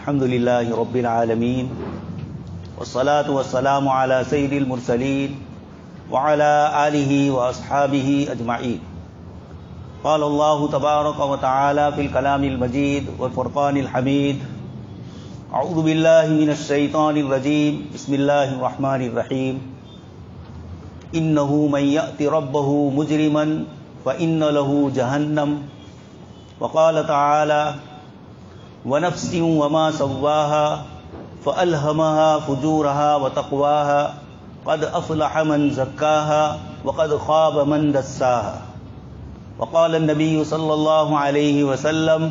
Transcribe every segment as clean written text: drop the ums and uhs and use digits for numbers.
الحمد للہ رب العالمین والصلاة والسلام علی سید المرسلین وعلی آلہ واصحابہ اجمعین. قال اللہ تبارک وتعالی فی الکلام المجید والفرقان الحمید. اعوذ باللہ من الشیطان الرجیم. بسم اللہ الرحمن الرحیم. انہ من یأت ربہ مجرما فإن له جہنم. وقال تعالی ونفس وما سواها فألهمها فجورها وتقواها قد أفلح من زكاها وقد خاب من دساها. وقال النبي صلى الله عليه وسلم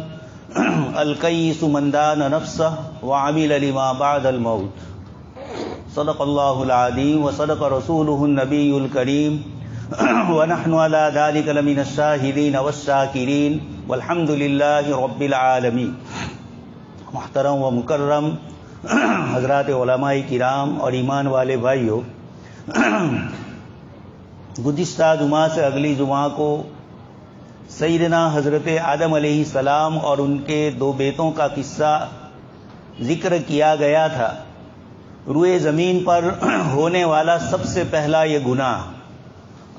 الكيس من دان نفسه وعمل لما بعد الموت. صدق الله العظيم وصدق رسوله النبي الكريم ونحن على ذلك لمن الشاهدين والشاكرين والحمد لله رب العالمين. محترم و مکرم حضرات علماء کرام اور ایمان والے بھائیوں، گزشتہ جمعہ سے اگلی جمعہ کو سیدنا حضرت آدم علیہ السلام اور ان کے دو بیٹوں کا قصہ ذکر کیا گیا تھا. روئے زمین پر ہونے والا سب سے پہلا یہ گناہ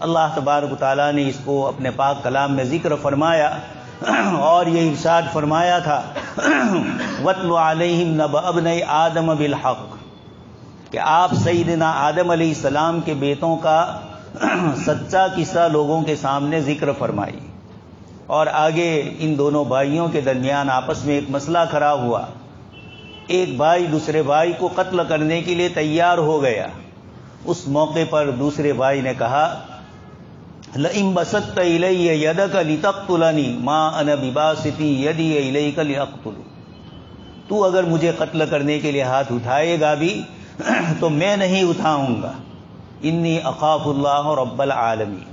اللہ تبارک و تعالیٰ نے اس کو اپنے پاک کلام میں ذکر فرمایا اور یہ ارشاد فرمایا تھا وَاتْلُ عَلَيْهِمْ نَبَأَ ابْنَيْ آدَمَ بِالْحَقِّ، کہ آپ سیدنا آدم علیہ السلام کے بیٹوں کا سچا قصہ لوگوں کے سامنے ذکر فرمائی. اور آگے ان دونوں بھائیوں کے درمیان آپس میں ایک مسئلہ کھڑا ہوا. ایک بھائی دوسرے بھائی کو قتل کرنے کے لیے تیار ہو گیا. اس موقع پر دوسرے بھائی نے کہا لئن بسطت الی یدک لتقتلنی ما انا بباسط یدی الیک لاقتلک، تو اگر مجھے قتل کرنے کے لیے ہاتھ اٹھائے گا بھی تو میں نہیں اٹھاؤں گا. انی اخاف اللہ رب العالمین،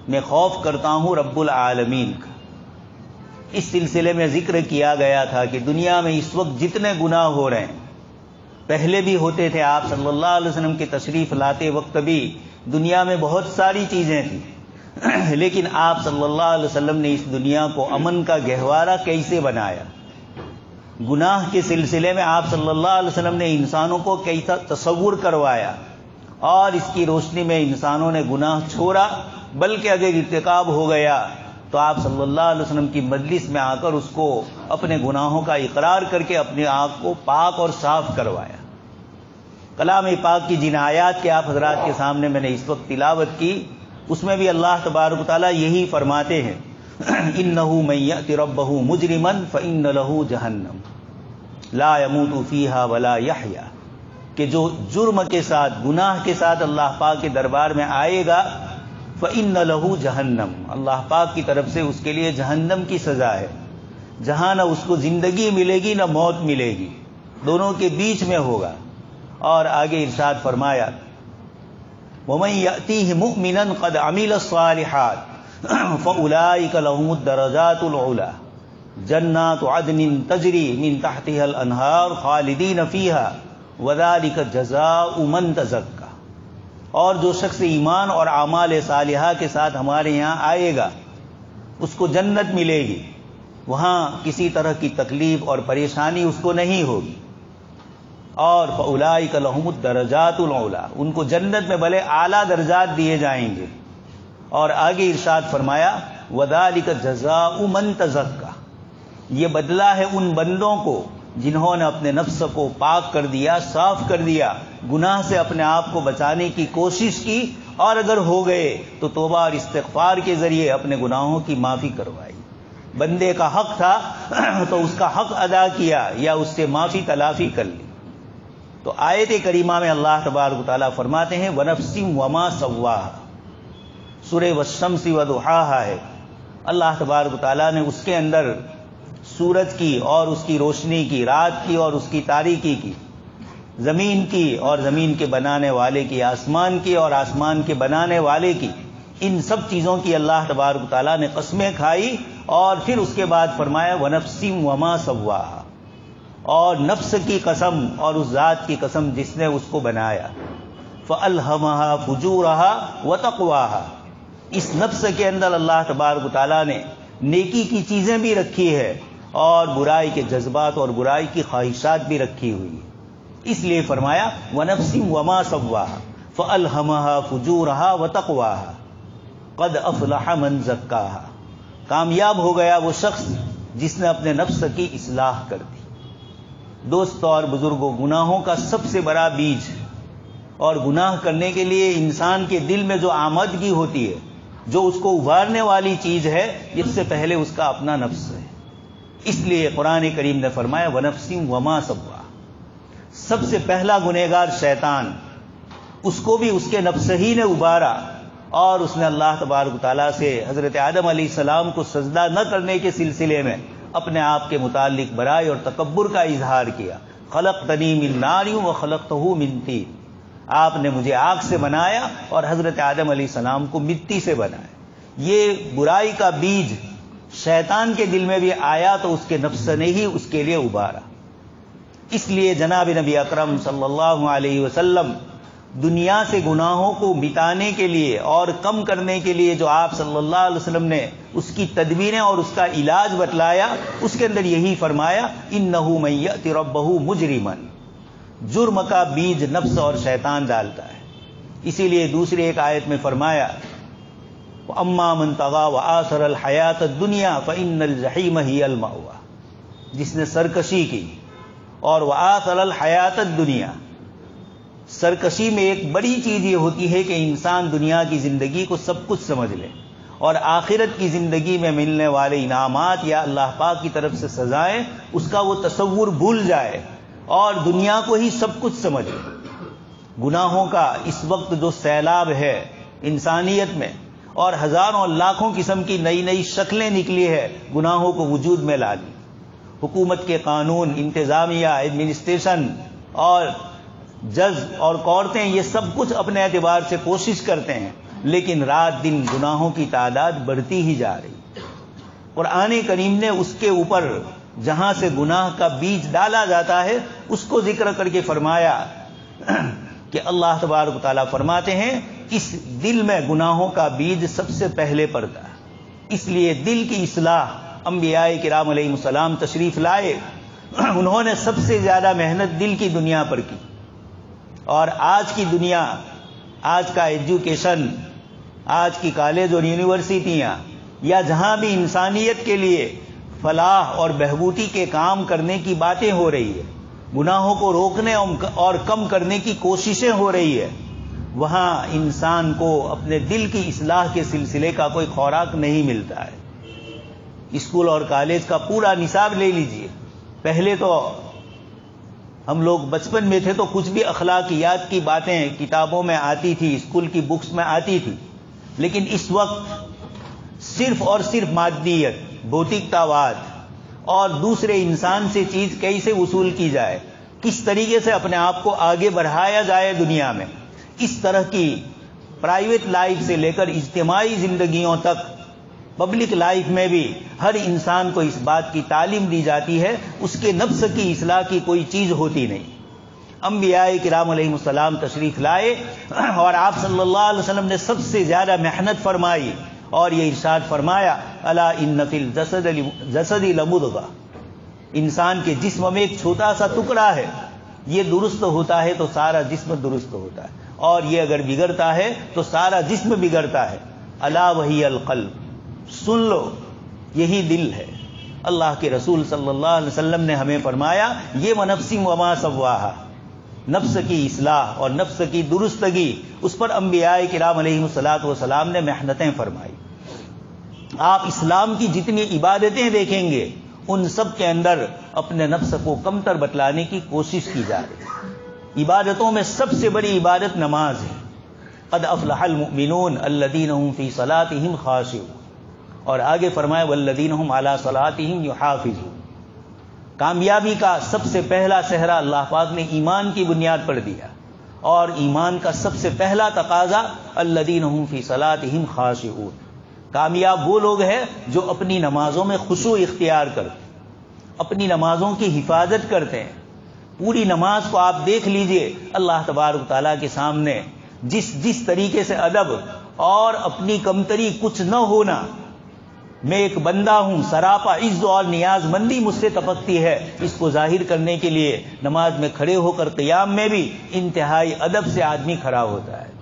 میں خوف کرتا ہوں رب العالمین کا. اس سلسلے میں ذکر کیا گیا تھا کہ دنیا میں اس وقت جتنے گناہ ہو رہے ہیں، پہلے بھی ہوتے تھے. آپ صلی اللہ علیہ وسلم کی تشریف لاتے وقت بھی دنیا میں بہت ساری چیزیں تھیں، لیکن آپ صلی اللہ علیہ وسلم نے اس دنیا کو امن کا گہوارہ کیسے بنایا. گناہ کے سلسلے میں آپ صلی اللہ علیہ وسلم نے انسانوں کو کیسا تصور کروایا، اور اس کی روشنی میں انسانوں نے گناہ چھوڑا. بلکہ اگر ارتکاب ہو گیا تو آپ صلی اللہ علیہ وسلم کی مجلس میں آ کر اس کو اپنے گناہوں کا اقرار کر کے اپنے آپ کو پاک اور صاف کروایا. کلام پاک کی جن آیات کے آپ حضرات کے سامنے میں نے اس وقت تلاوت کی، اس میں بھی اللہ تبارک و تعالیٰ یہی فرماتے ہیں انہ من یأت ربہ مجرما فإن له جہنم لا يموت فیہا ولا یحیا، کہ جو جرم کے ساتھ گناہ کے ساتھ اللہ پاک کے دربار میں آئے گا فإن له جہنم، اللہ پاک کی طرف سے اس کے لیے جہنم کی سزا ہے، جہاں نہ اس کو زندگی ملے گی نہ موت ملے گی، دونوں کے بیچ میں ہوگا. اور آگے ارشاد فرمایا وَمَن يَأْتِيهِ مُؤْمِنًا قَدْ عَمِلَ الصَّالِحَاتِ فَأُولَٰئِكَ لَهُمُ الدَّرَجَاتُ الْعُلَىٰ جَنَّاتُ عَدْنٍ تَجْرِي مِن تَحْتِهَا الْأَنْهَارُ خَالِدِينَ فِيهَا وَذَٰلِكَ جَزَاءُ مَن تَزَكَّىٰ. اور جو شخص ایمان اور اعمال صالحہ کے ساتھ ہمارے یہاں آئے گا اس کو جنت ملے گی، وہاں کسی طرح کی تکلیف اور پریشانی اس کو نہیں ہوگی. اور فَأُولَٰئِكَ لَهُمُ الدَّرَجَاتُ الْعُلَىٰ، ان کو جنت میں بھلے اعلیٰ درجات دیے جائیں گے. اور آگے ارشاد فرمایا وَذَٰلِكَ جَزَاءُ مَن تَزَكَّىٰ، یہ بدلہ ہے ان بندوں کو جنہوں نے اپنے نفس کو پاک کر دیا، صاف کر دیا، گناہ سے اپنے آپ کو بچانے کی کوشش کی، اور اگر ہو گئے تو توبہ اور استغفار کے ذریعے اپنے گناہوں کی معافی کروائی. بندے کا حق تھا تو اس کا حق ادا کیا یا اس سے معافی تلافی کر لی. تو آیت کریمہ میں اللہ تبارک و تعالیٰ فرماتے ہیں وَنَفْسٍ وَمَا سَوَّاهَا، سورہ وَالشَّمْسِ وَضُحَاهَا ہے. اللہ تبارک و تعالیٰ نے اس کے اندر سورج کی اور اس کی روشنی کی، رات کی اور اس کی تاریکی کی، زمین کی اور زمین کے بنانے والے کی، آسمان کی اور آسمان کے بنانے والے کی، ان سب چیزوں کی اللہ تبارک و تعالیٰ نے قسمیں کھائی. اور پھر اس کے بعد فرمایا وَنَفْسٍ وَمَا سَوَّاهَا، اور نفس کی قسم اور اس ذات کی قسم جس نے اس کو بنایا. فَأَلْهَمَهَا فُجُورَهَا وَتَقْوَاهَا، اس نفس کے اندر اللہ تبارک و تعالیٰ نے نیکی کی چیزیں بھی رکھی ہے اور برائی کے جذبات اور برائی کی خواہشات بھی رکھی ہوئی ہے۔ اس لیے فرمایا وَنَفْسٍ وَمَا سَوَّاهَا فَأَلْهَمَهَا فُجُورَهَا وَتَقْوَاهَا قَدْ أَفْلَحَ مَنْ زَكَّاهَا۔ کامیاب ہو گیا وہ شخص جس نے اپنے نفس کی اصلاح کر دی۔ دوستو اور بزرگوں، گناہوں کا سب سے بڑا بیج اور گناہ کرنے کے لیے انسان کے دل میں جو آمدگی ہوتی ہے، جو اس کو ابھارنے والی چیز ہے، اس سے پہلے اس کا اپنا نفس ہے۔ اس لیے قرآن کریم نے فرمایا وَنَفْسٍ وَمَا سَوَّاهَا۔ سب سے پہلا گنہگار شیطان، اس کو بھی اس کے نفس ہی نے ابھارا، اور اس نے اللہ تبارک و تعالیٰ سے حضرت آدم علیہ السلام کو سجدہ نہ کرنے کے سلسلے میں اپنے آپ کے متعلق برائی اور تکبر کا اظہار کیا۔ خلقتنی من نار وخلقتہ من طین۔ آپ نے مجھے آگ سے بنایا اور حضرت آدم علیہ السلام کو مٹی سے بنایا۔ یہ برائی کا بیج شیطان کے دل میں بھی آیا تو اس کے نفس نے ہی اس کے لیے ابھارا۔ اس لیے جناب نبی اکرم صلی اللہ علیہ وسلم دنیا سے گناہوں کو مٹانے کے لیے اور کم کرنے کے لیے جو آپ صلی اللہ علیہ وسلم نے اس کی تدبیریں اور اس کا علاج بتلایا، اس کے اندر یہی فرمایا اِنَّهُ مَن يَأْتِ رَبَّهُ مُجْرِمًا۔ جرم کا بیج نفس اور شیطان ڈالتا ہے۔ اسی لیے دوسری ایک آیت میں فرمایا وَأَمَّا مَن طَغَىٰ وَآثَرَ الْحَيَاةَ الدُّنْيَا فَإِنَّ الْجَحِيمَ هِيَ الْمَأْوَىٰ۔ جس نے سرکشی کی اور وَآثَرَ الْحَيَاةَ الدُّنْيَا، سرکشی میں ایک بڑی چیز یہ ہوتی ہے کہ انسان دنیا کی زندگی کو سب کچھ سمجھ لے اور آخرت کی زندگی میں ملنے والے انعامات یا اللہ پاک کی طرف سے سزائیں اس کا وہ تصور بھول جائے اور دنیا کو ہی سب کچھ سمجھ لے۔ گناہوں کا اس وقت جو سیلاب ہے انسانیت میں، اور ہزاروں لاکھوں قسم کی نئی نئی شکلیں نکلی ہے گناہوں کو وجود میں لا دی۔ حکومت کے قانون، انتظامیہ، ایڈمنسٹریشن اور جج اور کورٹیں یہ سب کچھ اپنے اعتبار سے کوشش کرتے ہیں، لیکن رات دن گناہوں کی تعداد بڑھتی ہی جا رہی۔ قرآن کریم نے اس کے اوپر جہاں سے گناہ کا بیج ڈالا جاتا ہے اس کو ذکر کر کے فرمایا کہ اللہ تبارک و تعالیٰ فرماتے ہیں اس دل میں گناہوں کا بیج سب سے پہلے پڑتا ہے۔ اس لیے دل کی اصلاح انبیاء کرام علیہ السلام تشریف لائے، انہوں نے سب سے زیادہ محنت دل کی دنیا پر کی، اور آج کی دنیا، آج کا ایجوکیشن، آج کی کالج اور یونیورسٹیاں یا جہاں بھی انسانیت کے لیے فلاح اور بہبودی کے کام کرنے کی باتیں ہو رہی ہے، گناہوں کو روکنے اور کم کرنے کی کوششیں ہو رہی ہے، وہاں انسان کو اپنے دل کی اصلاح کے سلسلے کا کوئی خوراک نہیں ملتا ہے۔ اسکول اور کالج کا پورا نصاب لے لیجئے، پہلے تو ہم لوگ بچپن میں تھے تو کچھ بھی اخلاقیات کی باتیں کتابوں میں آتی تھی، اسکول کی بکس میں آتی تھی، لیکن اس وقت صرف اور صرف مادیت، بھوتکتاواد اور دوسرے انسان سے چیز کیسے وصول کی جائے، کس طریقے سے اپنے آپ کو آگے بڑھایا جائے دنیا میں، اس طرح کی پرائیویٹ لائف سے لے کر اجتماعی زندگیوں تک پبلک لائف میں بھی ہر انسان کو اس بات کی تعلیم دی جاتی ہے اس کے نفس کی اصلاح کی کوئی چیز ہوتی نہیں۔ انبیاء کرام علیہ السلام تشریف لائے اور آپ صلی اللہ علیہ وسلم نے سب سے زیادہ محنت فرمائی اور یہ ارشاد فرمایا الا ان فی الجسد لمضغہ، انسان کے جسم میں ایک چھوٹا سا ٹکڑا ہے، یہ درست ہوتا ہے تو سارا جسم درست ہوتا ہے، اور یہ اگر بگڑتا ہے تو سارا جسم بگڑتا ہے۔ الا وہی القلب، سن لو یہی دل ہے۔ اللہ کے رسول صلی اللہ علیہ وسلم نے ہمیں فرمایا یہ وَنَفْسٍ وَمَا سَوَّاهَا، نفس کی اصلاح اور نفس کی درستگی، اس پر انبیاء کرام علیہ السلام نے محنتیں فرمائی۔ آپ اسلام کی جتنی عبادتیں دیکھیں گے ان سب کے اندر اپنے نفس کو کمتر بتلانے کی کوشش کی جا رہی ہے۔ عبادتوں میں سب سے بڑی عبادت نماز ہے۔ قد افلح المؤمنون الذین هم فی صلاتهم خاشعون، اور آگے فرمایا والذین هم علی صلاتهم یحافظون۔ کامیابی کا سب سے پہلا صحرا اللہ پاک نے ایمان کی بنیاد پر دیا، اور ایمان کا سب سے پہلا تقاضا الذین هم فی صلاتهم خاشعون۔ کامیاب وہ لوگ ہیں جو اپنی نمازوں میں خشوع اختیار کرتے، اپنی نمازوں کی حفاظت کرتے ہیں۔ پوری نماز کو آپ دیکھ لیجئے، اللہ تبارک تعالیٰ کے سامنے جس طریقے سے ادب اور اپنی کمتری کچھ نہ ہونا، میں ایک بندہ ہوں، سراپا عز اور نیاز مندی مجھ سے تپکتی ہے، اس کو ظاہر کرنے کے لیے نماز میں کھڑے ہو کر قیام میں بھی انتہائی ادب سے آدمی کھڑا ہوتا ہے۔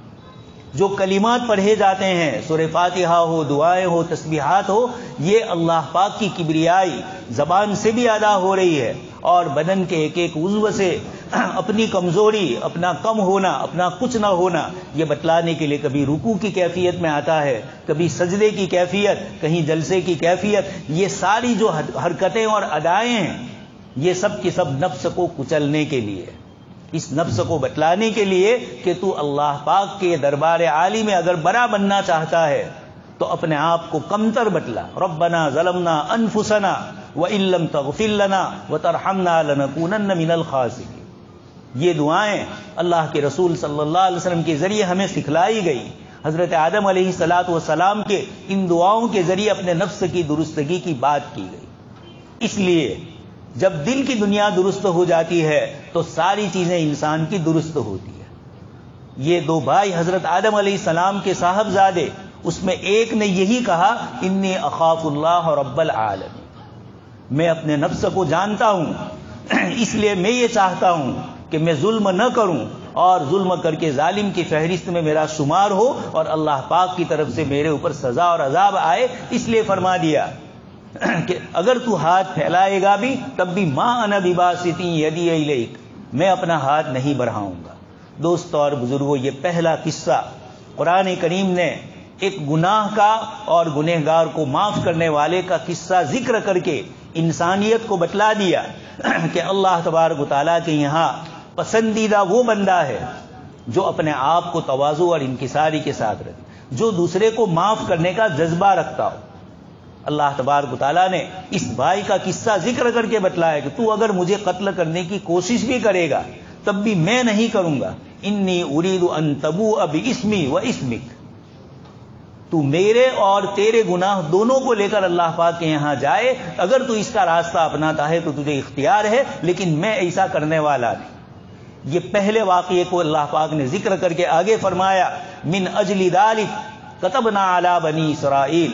جو کلمات پڑھے جاتے ہیں، سورہ فاتحہ ہو، دعائیں ہو، تسبیحات ہو، یہ اللہ پاک کی کبریائی زبان سے بھی ادا ہو رہی ہے اور بدن کے ایک ایک عضو سے اپنی کمزوری، اپنا کم ہونا، اپنا کچھ نہ ہونا یہ بتلانے کے لیے کبھی رکوع کی کیفیت میں آتا ہے، کبھی سجدے کی کیفیت، کہیں جلسے کی کیفیت۔ یہ ساری جو حرکتیں اور ادائیں ہیں یہ سب کی سب نفس کو کچلنے کے لیے، اس نفس کو بتلانے کے لیے کہ تو اللہ پاک کے دربار عالی میں اگر بڑا بننا چاہتا ہے تو اپنے آپ کو کمتر بتلا۔ ربنا ظلمنا انفسنا وان لم تغفر لنا وترحمنا لنکونن من الخاسرین۔ یہ دعائیں اللہ کے رسول صلی اللہ علیہ وسلم کے ذریعے ہمیں سکھلائی گئی۔ حضرت آدم علیہ السلام کے ان دعاؤں کے ذریعے اپنے نفس کی درستگی کی بات کی گئی۔ اس لیے جب دل کی دنیا درست ہو جاتی ہے تو ساری چیزیں انسان کی درست ہوتی ہے۔ یہ دو بھائی حضرت آدم علیہ السلام کے صاحبزادے، اس میں ایک نے یہی کہا انی اخاف اللہ رب العالمین، میں اپنے نفس کو جانتا ہوں، اس لیے میں یہ چاہتا ہوں کہ میں ظلم نہ کروں اور ظلم کر کے ظالم کی فہرست میں میرا شمار ہو اور اللہ پاک کی طرف سے میرے اوپر سزا اور عذاب آئے۔ اس لیے فرما دیا کہ اگر تو ہاتھ پھیلائے گا بھی تب بھی ما انا بباسط یدی الیک، میں اپنا ہاتھ نہیں بڑھاؤں گا۔ دوستو اور بزرگوں، یہ پہلا قصہ قرآن کریم نے ایک گناہ کا اور گنہگار کو معاف کرنے والے کا قصہ ذکر کر کے انسانیت کو بتلا دیا کہ اللہ تبارک و تعالیٰ کے یہاں پسندیدہ وہ بندہ ہے جو اپنے آپ کو تواضع اور انکساری کے ساتھ رکھے، جو دوسرے کو معاف کرنے کا جذبہ رکھتا ہو۔ اللہ تبارک و تعالیٰ نے اس بھائی کا قصہ ذکر کر کے بتلایا کہ تو اگر مجھے قتل کرنے کی کوشش بھی کرے گا تب بھی میں نہیں کروں گا۔ انی ارید ان تبوء باسمی و اسمک، تو میرے اور تیرے گناہ دونوں کو لے کر اللہ پاک کے یہاں جائے، اگر تو اس کا راستہ اپناتا ہے تو تجھے اختیار ہے، لیکن میں ایسا کرنے والا نہیں۔ یہ پہلے واقعے کو اللہ پاک نے ذکر کر کے آگے فرمایا من اجل ذلک کتبنا علی بنی اسرائیل۔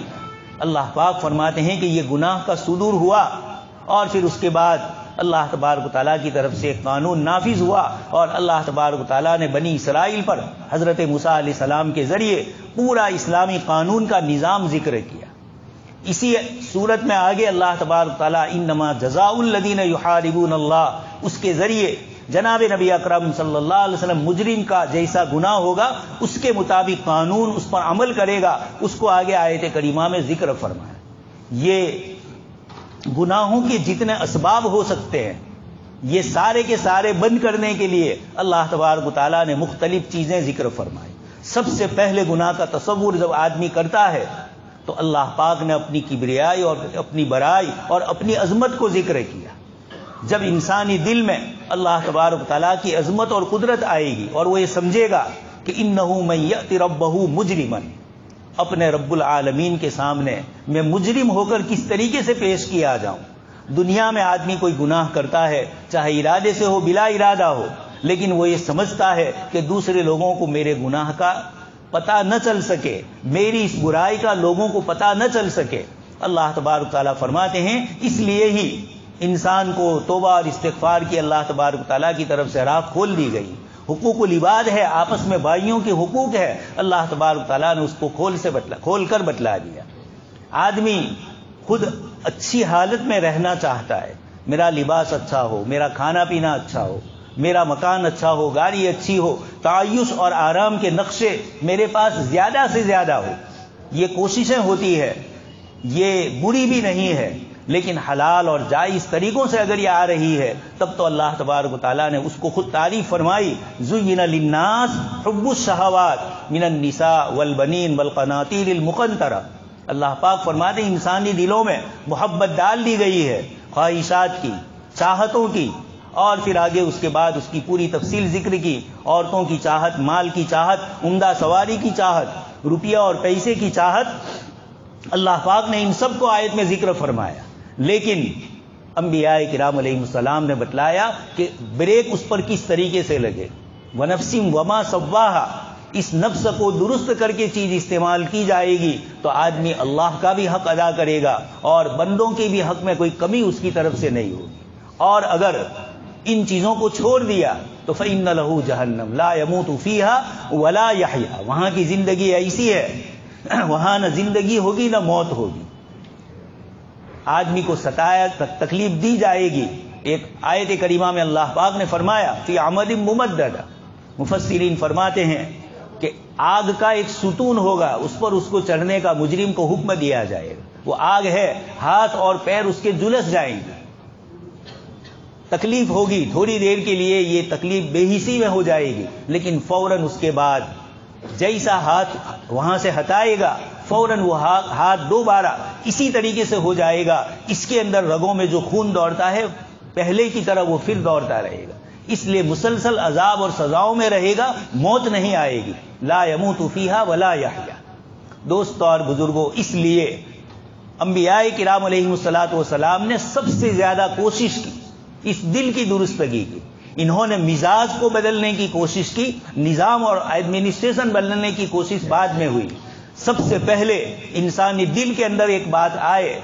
اللہ پاک فرماتے ہیں کہ یہ گناہ کا صدور ہوا اور پھر اس کے بعد اللہ تبارک و تعالیٰ کی طرف سے قانون نافذ ہوا اور اللہ تبارک و تعالیٰ نے بنی اسرائیل پر حضرت موسیٰ علیہ السلام کے ذریعے پورا اسلامی قانون کا نظام ذکر کیا۔ اسی صورت میں آگے اللہ تبارک و تعالیٰ انما جزاء الذین یحاربون اللہ، اس کے ذریعے جناب نبی اکرم صلی اللہ علیہ وسلم مجرم کا جیسا گناہ ہوگا اس کے مطابق قانون اس پر عمل کرے گا، اس کو آگے آیت کریمہ میں ذکر فرمایا۔ یہ گناہوں کے جتنے اسباب ہو سکتے ہیں یہ سارے کے سارے بند کرنے کے لیے اللہ تبارک و تعالیٰ نے مختلف چیزیں ذکر فرمائی۔ سب سے پہلے گناہ کا تصور جب آدمی کرتا ہے تو اللہ پاک نے اپنی کبریائی اور اپنی بڑائی اور اپنی عظمت کو ذکر کیا۔ جب انسانی دل میں اللہ تبارک و تعالیٰ کی عظمت اور قدرت آئے گی اور وہ یہ سمجھے گا کہ انہ من یأت ربہ مجرما، اپنے رب العالمین کے سامنے میں مجرم ہو کر کس طریقے سے پیش کیا جاؤں۔ دنیا میں آدمی کوئی گناہ کرتا ہے چاہے ارادے سے ہو بلا ارادہ ہو، لیکن وہ یہ سمجھتا ہے کہ دوسرے لوگوں کو میرے گناہ کا پتہ نہ چل سکے، میری اس برائی کا لوگوں کو پتہ نہ چل سکے۔ اللہ تبارک تعالیٰ فرماتے ہیں اس لیے ہی انسان کو توبہ اور استغفار کی اللہ تبارک تعالیٰ کی طرف سے راہ کھول دی گئی۔ حقوق العباد ہے، آپس میں بھائیوں کے حقوق ہے، اللہ تبارک تعالیٰ نے اس کو کھول کر بتلا دیا۔ آدمی خود اچھی حالت میں رہنا چاہتا ہے، میرا لباس اچھا ہو، میرا کھانا پینا اچھا ہو، میرا مکان اچھا ہو، گاڑی اچھی ہو، تعیش اور آرام کے نقشے میرے پاس زیادہ سے زیادہ ہو، یہ کوششیں ہوتی ہے، یہ بری بھی نہیں ہے، لیکن حلال اور جائز طریقوں سے اگر یہ آ رہی ہے تب تو اللہ تبارک و تعالیٰ نے اس کو خود تعریف فرمائی زُيِّنَ لِلنَّاسِ حُبُّ الشَّهَوَاتِ مِنَ النِّسَاءِ وَالْبَنِينَ وَالْقَنَاطِيرِ الْمُقَنطَرَةِ۔ اللہ پاک فرماتے ہیں انسانی دلوں میں محبت ڈال دی گئی ہے خواہشات کی، چاہتوں کی، اور پھر آگے اس کے بعد اس کی پوری تفصیل ذکر کی، عورتوں کی چاہت، مال کی چاہت، عمدہ سواری کی چاہت، روپیہ اور پیسے کی چاہت، اللہ پاک نے ان سب کو آیت میں ذکر فرمایا۔ لیکن انبیاء کرام علیہ السلام نے بتلایا کہ بریک اس پر کس طریقے سے لگے۔ وَنَفْسٍ وَمَا سَوَّاهَا، اس نفس کو درست کر کے چیز استعمال کی جائے گی تو آدمی اللہ کا بھی حق ادا کرے گا اور بندوں کے بھی حق میں کوئی کمی اس کی طرف سے نہیں ہوگی. اور اگر ان چیزوں کو چھوڑ دیا تو فَإِنَّ لَهُ جَهَنَّمَ لَا يَمُوتُ فِيهَا وَلَا يَحْيَا. وہاں کی زندگی ایسی ہے وہاں نہ زندگی ہوگی نہ موت ہوگی. آدمی کو ستایا تکلیف دی جائے گی. ایک آیت کریمہ میں اللہ پاک نے فرمایا فی عمد ممدد. مفسرین فرماتے ہیں کہ آگ کا ایک ستون ہوگا, اس پر اس کو چڑھنے کا مجرم کو حکم دیا جائے گا. وہ آگ ہے, ہاتھ اور پیر اس کے جلس جائیں گے. تکلیف ہوگی تھوڑی دیر کے لیے, یہ تکلیف بے حسی میں ہو جائے گی, لیکن فوراً اس کے بعد جیسا ہاتھ وہاں سے ہٹائے گا فوراً وہ ہاتھ دوبارہ اسی طریقے سے ہو جائے گا. اس کے اندر رگوں میں جو خون دوڑتا ہے پہلے کی طرح وہ پھر دوڑتا رہے گا. اس لیے مسلسل عذاب اور سزاؤں میں رہے گا, موت نہیں آئے گی. لا يموت فیہا ولا یحیا. دوستو اور بزرگوں, اس لیے انبیاء کرام علیہم الصلوۃ والسلام نے سب سے زیادہ کوشش کی اس دل کی درستگی کی. انہوں نے مزاج کو بدلنے کی کوشش کی, نظام اور ایڈمنسٹریشن بدلنے کی کوشش بعد میں ہوئی. سب سے پہلے انسانی دل کے اندر ایک بات آئے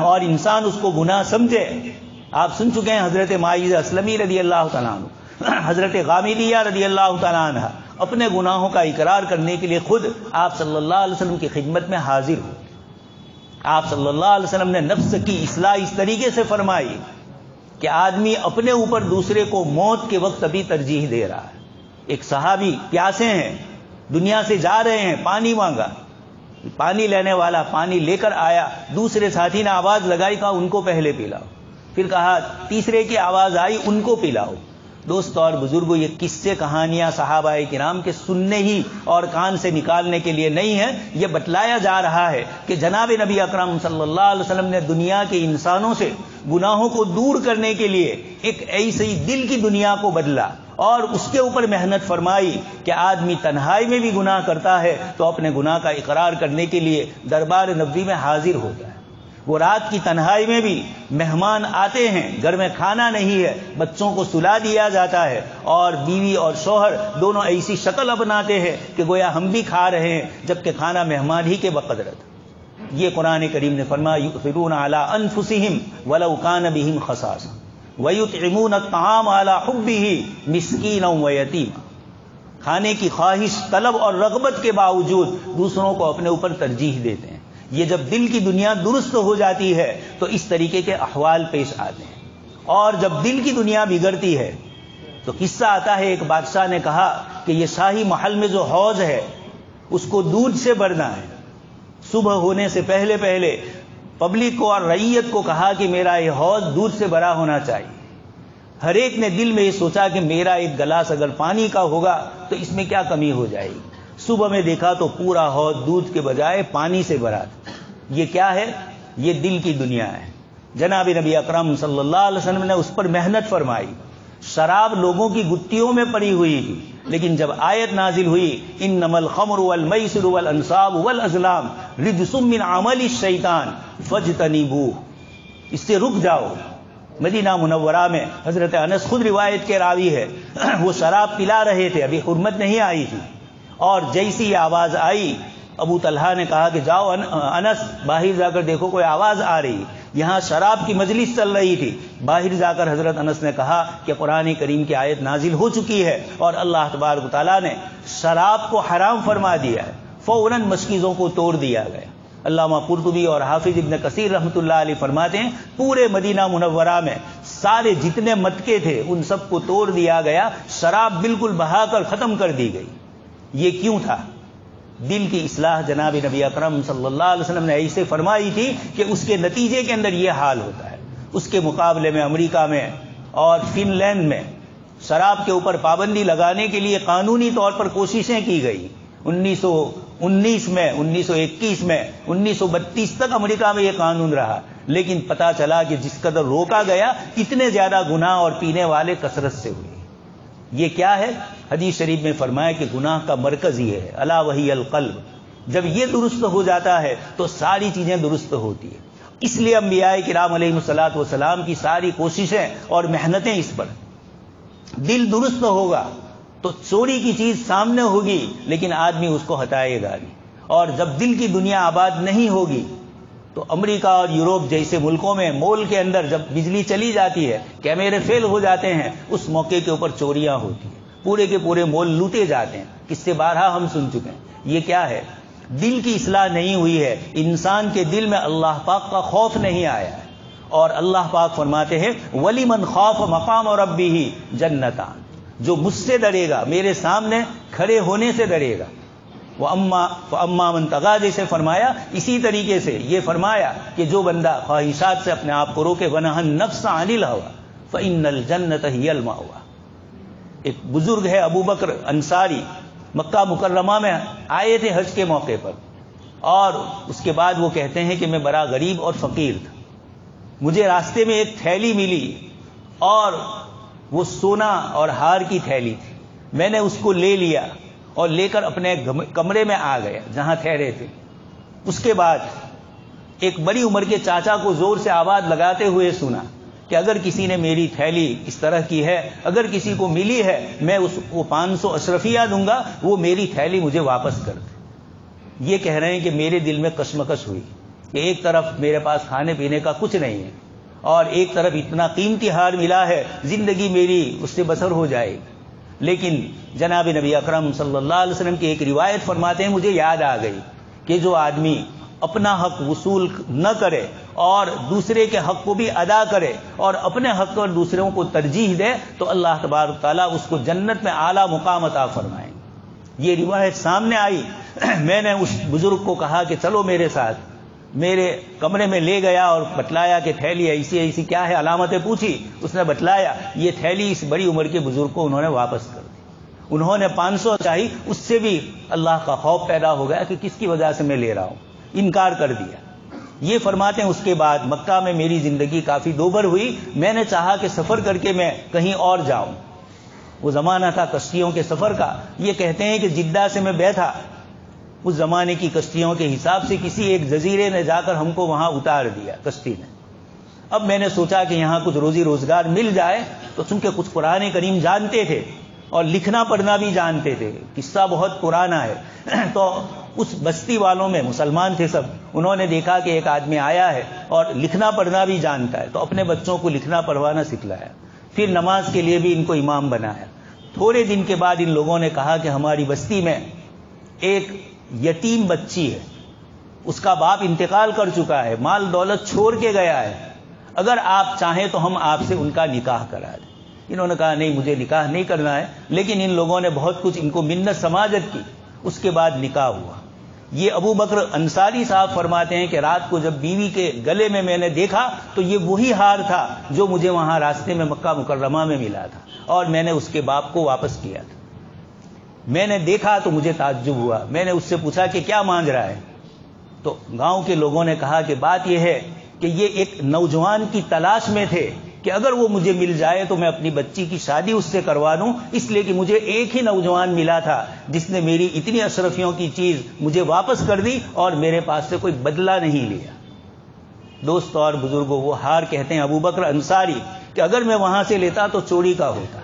اور انسان اس کو گناہ سمجھے. آپ سن چکے ہیں حضرت ماعز اسلمی رضی اللہ تعالیٰ عنہ, حضرت غامدیہ رضی اللہ تعالیٰ عنہ اپنے گناہوں کا اقرار کرنے کے لیے خود آپ صلی اللہ علیہ وسلم کی خدمت میں حاضر ہوئے. آپ صلی اللہ علیہ وسلم نے نفس کی اصلاح اس طریقے سے فرمائی کہ آدمی اپنے اوپر دوسرے کو موت کے وقت ابھی ترجیح دے رہا ہے. ایک صحابی پیاسے ہیں, دنیا سے جا رہے ہیں, پانی مانگا, پانی لینے والا پانی لے کر آیا, دوسرے ساتھی نے آواز لگائی, کہا ان کو پہلے پلاؤ. پھر کہا تیسرے کی آواز آئی, ان کو پلاؤ. دوستو اور بزرگوں, یہ قصے کہانیاں صحابہ کرام کے سننے ہی اور کان سے نکالنے کے لیے نہیں ہیں. یہ بتلایا جا رہا ہے کہ جناب نبی اکرم صلی اللہ علیہ وسلم نے دنیا کے انسانوں سے گناہوں کو دور کرنے کے لیے ایک ایسی دل کی دنیا کو بدلا اور اس کے اوپر محنت فرمائی کہ آدمی تنہائی میں بھی گناہ کرتا ہے تو اپنے گناہ کا اقرار کرنے کے لیے دربار نبوی میں حاضر ہوتا ہے. وہ رات کی تنہائی میں بھی مہمان آتے ہیں, گھر میں کھانا نہیں ہے, بچوں کو سلا دیا جاتا ہے اور بیوی اور شوہر دونوں ایسی شکل اپناتے ہیں کہ گویا ہم بھی کھا رہے ہیں جبکہ کھانا مہمان ہی کے بقدرت. یہ قرآن کریم نے فرمایا یؤثرون علی انفسہم ولو کان بہم خصاصہ ویطعمون الطعام علی حبہ مسکینا ویتیما. کھانے کی خواہش, طلب اور رغبت کے باوجود دوسروں کو اپنے اوپر ترجیح دیتے ہیں. یہ جب دل کی دنیا درست ہو جاتی ہے تو اس طریقے کے احوال پیش آتے ہیں. اور جب دل کی دنیا بگڑتی ہے تو قصہ آتا ہے, ایک بادشاہ نے کہا کہ یہ شاہی محل میں جو حوض ہے اس کو دودھ سے بھرنا ہے. صبح ہونے سے پہلے پہلے پبلک کو اور رعیت کو کہا کہ میرا یہ حوض دودھ سے بھرا ہونا چاہیے. ہر ایک نے دل میں یہ سوچا کہ میرا ایک گلاس اگر پانی کا ہوگا تو اس میں کیا کمی ہو جائے گی. صبح میں دیکھا تو پورا حوض دودھ کے بجائے پانی سے بھرا تھا. یہ کیا ہے؟ یہ دل کی دنیا ہے. جناب نبی اکرم صلی اللہ علیہ وسلم نے اس پر محنت فرمائی. شراب لوگوں کی گتھیوں میں پڑی ہوئی تھی, لیکن جب آیت نازل ہوئی انما الخمر والمیسر والانصاب والازلام رجس من عمل الشیطان فاجتنبوہ, اس سے رک جاؤ. مدینہ منورہ میں حضرت انس خود روایت کے راوی ہے, وہ شراب پلا رہے تھے, ابھی حرمت نہیں آئی تھی, اور جیسی یہ آواز آئی ابو طلحہ نے کہا کہ جاؤ انس باہر جا کر دیکھو کوئی آواز آ رہی. یہاں شراب کی مجلس چل رہی تھی. باہر جا کر حضرت انس نے کہا کہ قرآن کریم کی آیت نازل ہو چکی ہے اور اللہ تبارک و تعالیٰ نے شراب کو حرام فرما دیا ہے. فوراً مشکیزوں کو توڑ دیا گیا. علامہ قرطبی اور حافظ ابن کثیر رحمۃ اللہ علیہ فرماتے ہیں پورے مدینہ منورہ میں سارے جتنے مٹکے تھے ان سب کو توڑ دیا گیا, شراب بالکل بہا کر ختم کر دی گئی. یہ کیوں تھا؟ دل کی اصلاح جناب نبی اکرم صلی اللہ علیہ وسلم نے ایسے فرمائی تھی کہ اس کے نتیجے کے اندر یہ حال ہوتا ہے. اس کے مقابلے میں امریکہ میں اور فن لینڈ میں شراب کے اوپر پابندی لگانے کے لیے قانونی طور پر کوششیں کی گئی. 1919 میں, 1921 میں, 1932 تک امریکہ میں یہ قانون رہا, لیکن پتا چلا کہ جس قدر روکا گیا اتنے زیادہ گناہ اور پینے والے کثرت سے ہوئے. یہ کیا ہے؟ حدیث شریف میں فرمایا کہ گناہ کا مرکز یہ ہے, الا وہی القلب. جب یہ درست ہو جاتا ہے تو ساری چیزیں درست ہوتی ہیں. اس لیے انبیاء کرام علیہ الصلوۃ والسلام کی ساری کوششیں اور محنتیں اس پر. دل درست ہوگا تو چوری کی چیز سامنے ہوگی لیکن آدمی اس کو ہٹائے گا نہیں. اور جب دل کی دنیا آباد نہیں ہوگی تو امریکہ اور یورپ جیسے ملکوں میں مول کے اندر جب بجلی چلی جاتی ہے، کیمرے فیل ہو جاتے ہیں، اس موقع کے اوپر چوریاں ہوتی ہیں، پورے کے پورے مول لوٹے جاتے ہیں. کس سے بارہا ہم سن چکے ہیں. یہ کیا ہے؟ دل کی اصلاح نہیں ہوئی ہے. انسان کے دل میں اللہ پاک کا خوف نہیں آیا ہے. اور اللہ پاک فرماتے ہیں وَلِمَنْ خَافَ مَقَامَ رَبِّهِ جَنَّتَانِ، جو مجھ سے ڈرے گا، میرے سامنے کھڑے ہونے سے ڈرے گا. وَأَمَّا مَنْ طَغَىٰ جیسے فرمایا، اسی طریقے سے یہ فرمایا کہ جو بندہ خواہشات سے اپنے آپ کو روکے، وَنَهَى النَّفْسَ عَنِ الْهَوَىٰ فَإِنَّ الْجَنَّةَ هِيَ الْمَأْوَىٰ. ایک بزرگ ہے ابو بکر انصاری، مکہ مکرمہ میں آئے تھے حج کے موقع پر، اور اس کے بعد وہ کہتے ہیں کہ میں بڑا غریب اور فقیر تھا. مجھے راستے میں ایک تھیلی ملی اور وہ سونا اور ہار کی تھیلی تھی. میں نے اس کو لے لیا اور لے کر اپنے کمرے میں آ گیا جہاں ٹھہرے تھے. اس کے بعد ایک بڑی عمر کے چاچا کو زور سے آواز لگاتے ہوئے سنا کہ اگر کسی نے میری تھیلی اس طرح کی ہے، اگر کسی کو ملی ہے، میں اس کو 500 اشرفیہ دوں گا، وہ میری تھیلی مجھے واپس کر دے. یہ کہہ رہے ہیں کہ میرے دل میں کشمکش ہوئی کہ ایک طرف میرے پاس کھانے پینے کا کچھ نہیں ہے اور ایک طرف اتنا قیمتی ہار ملا ہے، زندگی میری اس سے بسر ہو جائے گی. لیکن جناب نبی اکرم صلی اللہ علیہ وسلم کی ایک روایت فرماتے ہیں، مجھے یاد آ گئی کہ جو آدمی اپنا حق وصول نہ کرے اور دوسرے کے حق کو بھی ادا کرے اور اپنے حق پر دوسروں کو ترجیح دے تو اللہ تبارک تعالیٰ اس کو جنت میں اعلیٰ مقام عطا فرمائیں. یہ روایت سامنے آئی. میں نے اس بزرگ کو کہا کہ چلو میرے ساتھ. میرے کمرے میں لے گیا اور بتلایا کہ تھیلی ایسی ایسی کیا ہے، علامتیں پوچھی. اس نے بتلایا. یہ تھیلی اس بڑی عمر کے بزرگ کو انہوں نے واپس کر دی. انہوں نے 500 چاہی، اس سے بھی اللہ کا خوف پیدا ہو گیا کہ کس کی وجہ سے میں لے رہا ہوں. انکار کر دیا. یہ فرماتے ہیں اس کے بعد مکہ میں میری زندگی کافی دوبھر ہوئی. میں نے چاہا کہ سفر کر کے میں کہیں اور جاؤں. وہ زمانہ تھا کشتیوں کے سفر کا. یہ کہتے ہیں کہ جدہ سے میں بیٹھا، اس زمانے کی کشتیوں کے حساب سے کسی ایک جزیرے نے جا کر ہم کو وہاں اتار دیا کشتی نے. اب میں نے سوچا کہ یہاں کچھ روزی روزگار مل جائے، تو چونکہ کچھ قرآن کریم جانتے تھے اور لکھنا پڑھنا بھی جانتے تھے، قصہ بہت پرانا ہے، تو اس بستی والوں میں مسلمان تھے سب. انہوں نے دیکھا کہ ایک آدمی آیا ہے اور لکھنا پڑھنا بھی جانتا ہے، تو اپنے بچوں کو لکھنا پڑھوانا سکھلایا. پھر نماز کے لیے بھی ان کو امام بنایا. تھوڑے دن کے بعد ان لوگوں نے کہا کہ ہماری بستی میں ایک یتیم بچی ہے، اس کا باپ انتقال کر چکا ہے، مال دولت چھوڑ کے گیا ہے، اگر آپ چاہیں تو ہم آپ سے ان کا نکاح کرا دیں. انہوں نے کہا نہیں، مجھے نکاح نہیں کرنا ہے. لیکن ان لوگوں نے بہت کچھ ان کو منت سماجت کی. اس کے بعد نکاح ہوا. یہ ابو بکر انصاری صاحب فرماتے ہیں کہ رات کو جب بیوی کے گلے میں نے دیکھا تو یہ وہی ہار تھا جو مجھے وہاں راستے میں مکہ مکرمہ میں ملا تھا، اور میں نے اس کے باپ کو واپس کیا تھا. میں نے دیکھا تو مجھے تعجب ہوا. میں نے اس سے پوچھا کہ کیا مانگ رہا ہے؟ تو گاؤں کے لوگوں نے کہا کہ بات یہ ہے کہ یہ ایک نوجوان کی تلاش میں تھے کہ اگر وہ مجھے مل جائے تو میں اپنی بچی کی شادی اس سے کروا دوں، اس لیے کہ مجھے ایک ہی نوجوان ملا تھا جس نے میری اتنی اشرفیوں کی چیز مجھے واپس کر دی اور میرے پاس سے کوئی بدلہ نہیں لیا. دوستوں اور بزرگوں، وہ ہار کہتے ہیں ابو بکر انصاری کہ اگر میں وہاں سے لیتا تو چوری کا ہوتا.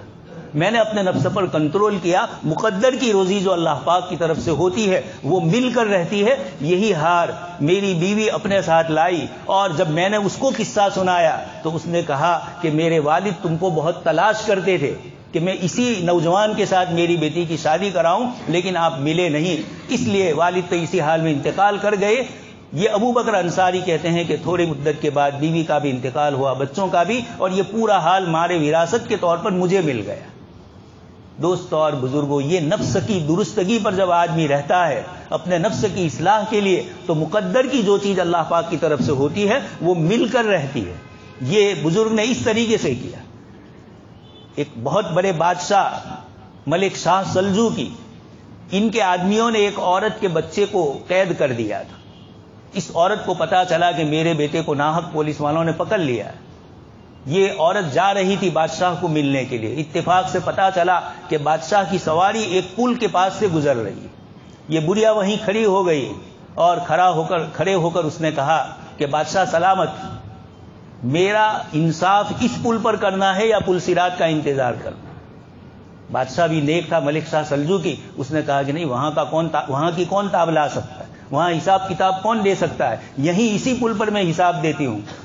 میں نے اپنے نفس پر کنٹرول کیا. مقدر کی روزی جو اللہ پاک کی طرف سے ہوتی ہے وہ مل کر رہتی ہے. یہی ہار میری بیوی اپنے ساتھ لائی، اور جب میں نے اس کو قصہ سنایا تو اس نے کہا کہ میرے والد تم کو بہت تلاش کرتے تھے کہ میں اسی نوجوان کے ساتھ میری بیٹی کی شادی کراؤں، لیکن آپ ملے نہیں، اس لیے والد تو اسی حال میں انتقال کر گئے. یہ ابو بکر انصاری کہتے ہیں کہ تھوڑی مدت کے بعد بیوی کا بھی انتقال ہوا، بچوں کا بھی، اور یہ پورا حال مارے وراثت کے طور پر مجھے مل گیا. دوستوں اور بزرگوں، یہ نفس کی درستگی پر جب آدمی رہتا ہے اپنے نفس کی اصلاح کے لیے، تو مقدر کی جو چیز اللہ پاک کی طرف سے ہوتی ہے وہ مل کر رہتی ہے. یہ بزرگ نے اس طریقے سے کیا. ایک بہت بڑے بادشاہ ملک شاہ سلجوقی، ان کے آدمیوں نے ایک عورت کے بچے کو قید کر دیا تھا. اس عورت کو پتا چلا کہ میرے بیٹے کو ناحق پولیس والوں نے پکڑ لیا ہے. یہ عورت جا رہی تھی بادشاہ کو ملنے کے لیے. اتفاق سے پتا چلا کہ بادشاہ کی سواری ایک پل کے پاس سے گزر رہی ہے. یہ بڑھیا وہیں کھڑی ہو گئی اور کھڑے ہو کر اس نے کہا کہ بادشاہ سلامت، میرا انصاف اس پل پر کرنا ہے یا پل صراط کا انتظار کرنا؟ بادشاہ بھی نیک تھا، ملک شاہ سلجوقی، اس نے کہا کہ نہیں، وہاں کی کون تاب لا سکتا ہے، وہاں حساب کتاب کون دے سکتا ہے، یہیں اسی پل پر میں حساب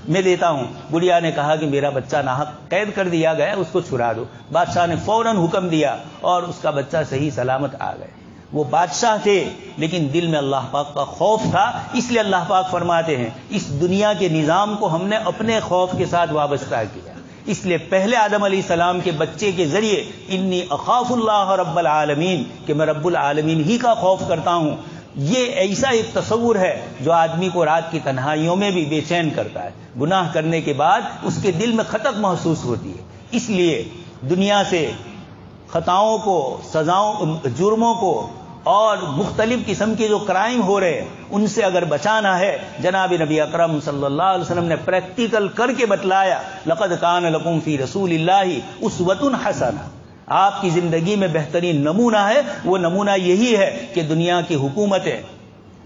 میں دیتا ہوں۔ بڑھیا نے کہا کہ میرا بچہ ناحق قید کر دیا گیا، اس کو چھڑا دو۔ بادشاہ نے فوراً حکم دیا اور اس کا بچہ صحیح سلامت آ گئے۔ وہ بادشاہ تھے لیکن دل میں اللہ پاک کا خوف تھا، اس لیے اللہ پاک فرماتے ہیں اس دنیا کے نظام کو ہم نے اپنے خوف کے ساتھ وابستہ کیا، اس لیے پہلے آدم علیہ السلام کے بچے کے ذریعے انی اخاف اللہ رب العالمین، کہ میں رب العالمین ہی کا خوف کرتا ہوں۔ یہ ایسا ایک تصور ہے جو آدمی کو رات کی تنہائیوں میں بھی بے چین کرتا ہے، گناہ کرنے کے بعد اس کے دل میں خطر محسوس ہوتی ہے۔ اس لیے دنیا سے خطاؤں کو، سزاؤں، جرموں کو اور مختلف قسم کے جو کرائم ہو رہے ہیں ان سے اگر بچانا ہے، جناب نبی اکرم صلی اللہ علیہ وسلم نے پریکٹیکل کر کے بتلایا، لقد کان لکم فی رسول اللہ اسوۃ حسنہ، آپ کی زندگی میں بہترین نمونہ ہے۔ وہ نمونہ یہی ہے کہ دنیا کی حکومتیں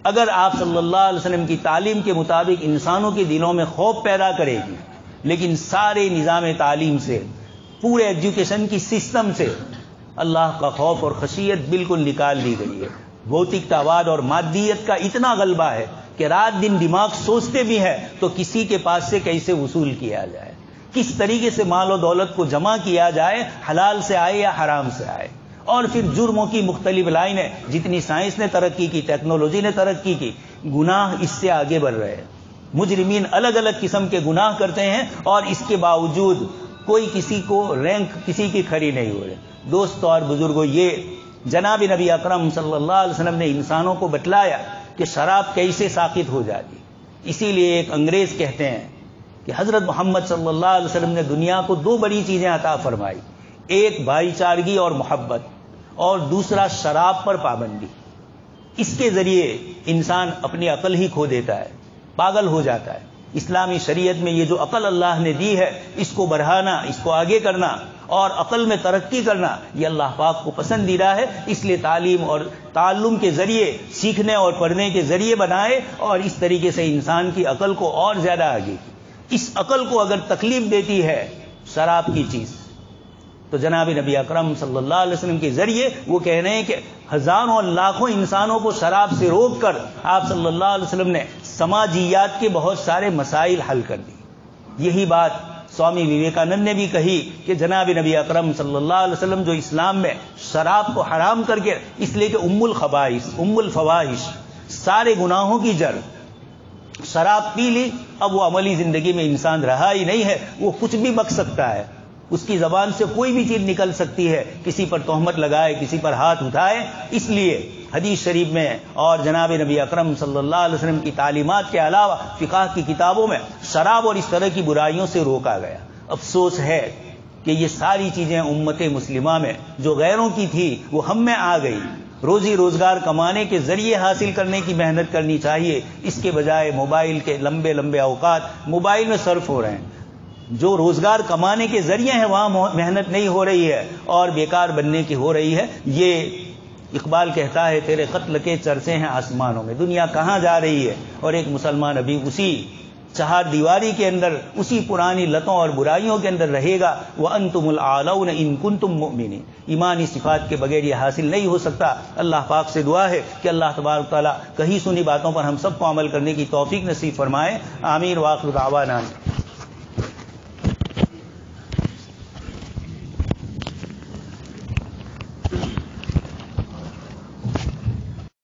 اگر آپ صلی اللہ علیہ وسلم کی تعلیم کے مطابق انسانوں کے دلوں میں خوف پیدا کرے گی، لیکن سارے نظام تعلیم سے، پورے ایجوکیشن کی سسٹم سے اللہ کا خوف اور خشیت بالکل نکال دی گئی ہے۔ بھوتک تواد اور مادیت کا اتنا غلبہ ہے کہ رات دن دماغ سوچتے بھی ہے تو کسی کے پاس سے کیسے وصول کیا جائے، کس طریقے سے مال و دولت کو جمع کیا جائے، حلال سے آئے یا حرام سے آئے۔ اور پھر جرموں کی مختلف لائنیں، جتنی سائنس نے ترقی کی، ٹیکنالوجی نے ترقی کی، گناہ اس سے آگے بڑھ رہے ہیں۔ مجرمین الگ الگ قسم کے گناہ کرتے ہیں اور اس کے باوجود کوئی کسی کو رینک کسی کی کھڑی نہیں ہو رہی۔ دوستو اور بزرگوں، یہ جناب نبی اکرم صلی اللہ علیہ وسلم نے انسانوں کو بتلایا کہ شراب کیسے ساقط ہو جاتی۔ اسی لیے ایک انگریز کہتے ہیں کہ حضرت محمد صلی اللہ علیہ وسلم نے دنیا کو دو بڑی چیزیں عطا فرمائی، ایک بھائی چارگی اور محبت، اور دوسرا شراب پر پابندی۔ اس کے ذریعے انسان اپنی عقل ہی کھو دیتا ہے، پاگل ہو جاتا ہے۔ اسلامی شریعت میں یہ جو عقل اللہ نے دی ہے، اس کو بڑھانا، اس کو آگے کرنا اور عقل میں ترقی کرنا، یہ اللہ پاک کو پسندیدہ ہے۔ اس لیے تعلیم اور تعلم کے ذریعے، سیکھنے اور پڑھنے کے ذریعے بنائے اور اس طریقے سے انسان کی عقل کو اور زیادہ آگے کی۔ اس عقل کو اگر تکلیف دیتی ہے شراب کی چیز، تو جناب نبی اکرم صلی اللہ علیہ وسلم کے ذریعے وہ کہہ رہے ہیں کہ ہزاروں لاکھوں انسانوں کو شراب سے روک کر آپ صلی اللہ علیہ وسلم نے سماجیات کے بہت سارے مسائل حل کر دی۔ یہی بات سوامی وویکانند نے بھی کہی کہ جناب نبی اکرم صلی اللہ علیہ وسلم جو اسلام میں شراب کو حرام کر کے، اس لیے کہ ام الخبائث، ام الفواحش، سارے گناہوں کی جڑ شراب پی لی، اب وہ عملی زندگی میں انسان رہا ہی نہیں ہے، وہ کچھ بھی بک سکتا ہے، اس کی زبان سے کوئی بھی چیز نکل سکتی ہے، کسی پر تہمت لگائے، کسی پر ہاتھ اٹھائے۔ اس لیے حدیث شریف میں اور جناب نبی اکرم صلی اللہ علیہ وسلم کی تعلیمات کے علاوہ فقہ کی کتابوں میں شراب اور اس طرح کی برائیوں سے روکا گیا۔ افسوس ہے کہ یہ ساری چیزیں امت مسلمہ میں جو غیروں کی تھی وہ ہم میں آ گئی۔ روزی روزگار کمانے کے ذریعے حاصل کرنے کی محنت کرنی چاہیے، اس کے بجائے موبائل کے لمبے لمبے اوقات موبائل میں صرف ہو رہے ہیں۔ جو روزگار کمانے کے ذریعے ہیں وہاں محنت نہیں ہو رہی ہے اور بیکار بننے کی ہو رہی ہے۔ یہ اقبال کہتا ہے تیرے قتل کے چرچے ہیں آسمانوں میں، دنیا کہاں جا رہی ہے؟ اور ایک مسلمان ابھی اسی چہار دیواری کے اندر، اسی پرانی لتوں اور برائیوں کے اندر رہے گا۔ وَأَنْتُمُ الْأَعْلَوْنَ إِن كُنتُم مُؤْمِنِينَ، ایمانی صفات کے بغیر یہ حاصل نہیں ہو سکتا۔ اللہ پاک سے دعا ہے کہ اللہ تبارک تعالیٰ کہی سنی باتوں پر ہم سب کو عمل کرنے کی توفیق نصیب فرمائے۔ آمین۔ وآخر دعوانا